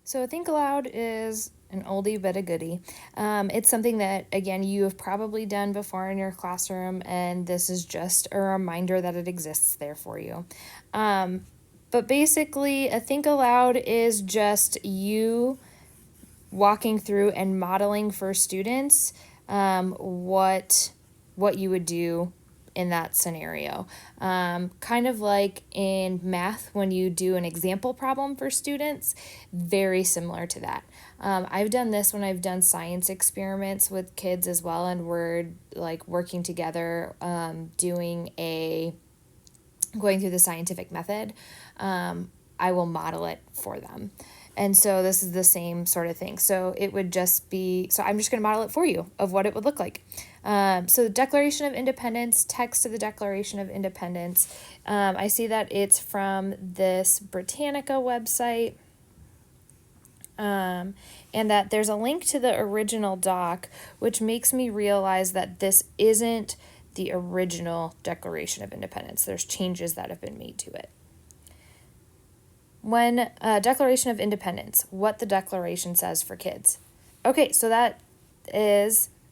So Think Aloud is an oldie but a goodie. It's something that, again, you have probably done before in your classroom, and this is just a reminder that it exists there for you. But basically, a Think Aloud is just you walking through and modeling for students what you would do in that scenario. Kind of like in math when you do an example problem for students, very similar to that. I've done this when I've done science experiments with kids as well, and we're like working together, going through the scientific method. I will model it for them. And so this is the same sort of thing. So it would just be, so I'm just going to model it for you of what it would look like. So the Declaration of Independence, text of the Declaration of Independence. I see that it's from this Britannica website. And that there's a link to the original doc, which makes me realize that this isn't the original Declaration of Independence. There's changes that have been made to it. When Declaration of Independence, what the Declaration says for kids. Okay, so that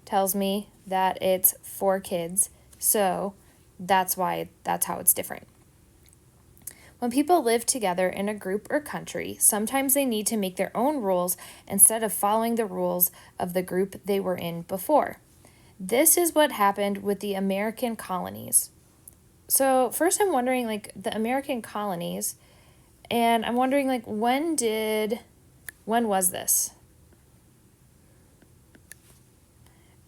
tells me that it's for kids, so that's how it's different. When people live together in a group or country, sometimes they need to make their own rules instead of following the rules of the group they were in before. This is what happened with the American colonies. So first I'm wondering, like, the American colonies, and I'm wondering, like, when was this?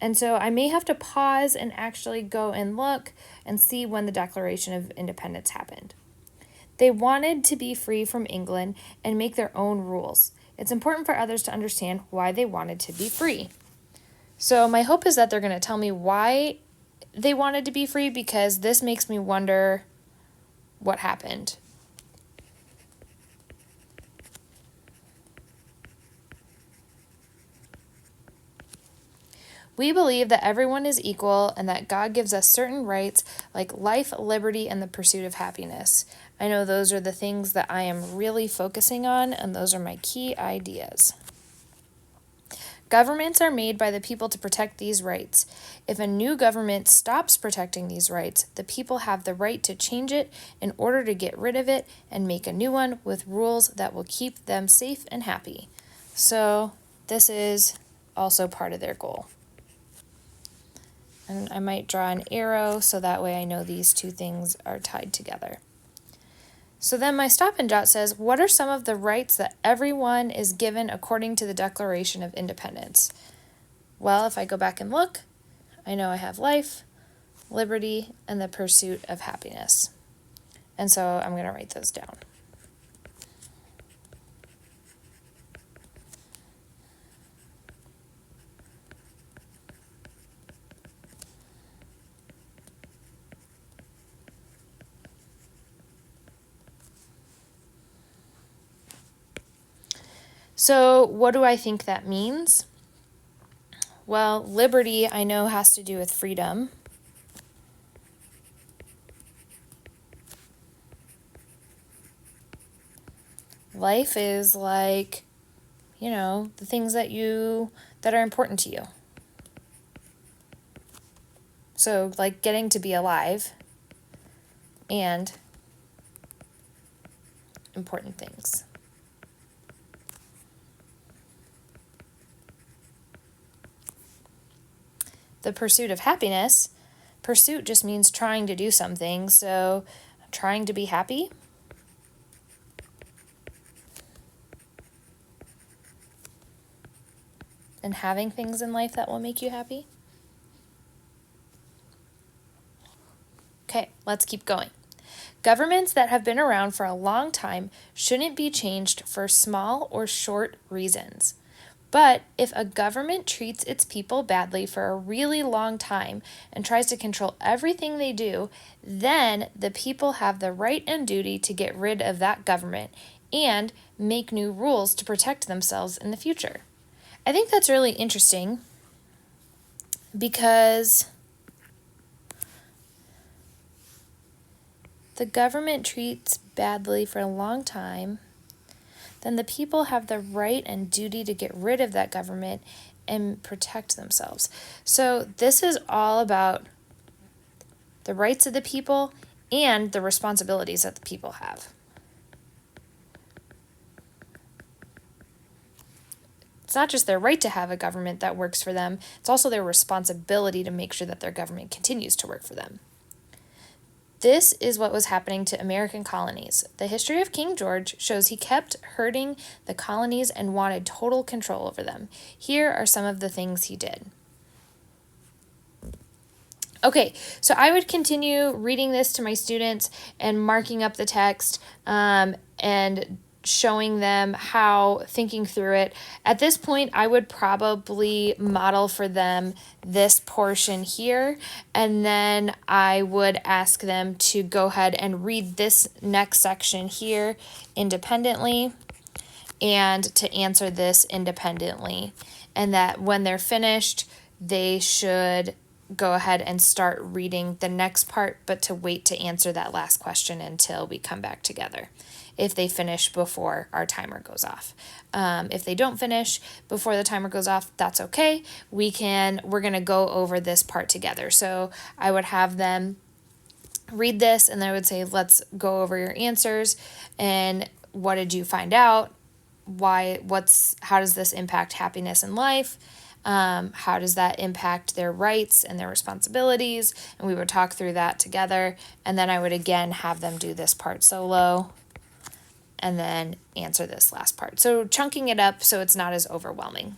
And so I may have to pause and actually go and look and see when the Declaration of Independence happened. They wanted to be free from England and make their own rules. It's important for others to understand why they wanted to be free. So my hope is that they're going to tell me why they wanted to be free, because this makes me wonder what happened. We believe that everyone is equal and that God gives us certain rights like life, liberty, and the pursuit of happiness. I know those are the things that I am really focusing on, and those are my key ideas. Governments are made by the people to protect these rights. If a new government stops protecting these rights, the people have the right to change it in order to get rid of it and make a new one with rules that will keep them safe and happy. So this is also part of their goal. And I might draw an arrow so that way I know these two things are tied together. So then my stop and jot says, what are some of the rights that everyone is given according to the Declaration of Independence? Well, if I go back and look, I know I have life, liberty, and the pursuit of happiness. And so I'm going to write those down. So what do I think that means? Well, liberty I know has to do with freedom. Life is like, the things that are important to you. So like getting to be alive and important things. The pursuit of happiness, pursuit just means trying to do something, so trying to be happy. And having things in life that will make you happy. Okay, let's keep going. Governments that have been around for a long time shouldn't be changed for small or short reasons. But if a government treats its people badly for a really long time and tries to control everything they do, then the people have the right and duty to get rid of that government and make new rules to protect themselves in the future. I think that's really interesting because the government treats badly for a long time. then the people have the right and duty to get rid of that government and protect themselves. So this is all about the rights of the people and the responsibilities that the people have. It's not just their right to have a government that works for them, it's also their responsibility to make sure that their government continues to work for them. This is what was happening to American colonies. The history of King George shows he kept hurting the colonies and wanted total control over them. Here are some of the things he did. Okay, so I would continue reading this to my students and marking up the text and showing them how, thinking through it. At this point, I would probably model for them this portion here, and then I would ask them to go ahead and read this next section here independently and to answer this independently. And that when they're finished, they should go ahead and start reading the next part, but to wait to answer that last question until we come back together. If they finish before our timer goes off. If they don't finish before the timer goes off, that's okay. We're gonna go over this part together. So I would have them read this and I would say, let's go over your answers and what did you find out? How does this impact happiness in life? How does that impact their rights and their responsibilities? And we would talk through that together. And then I would again have them do this part solo and then answer this last part. So chunking it up so it's not as overwhelming.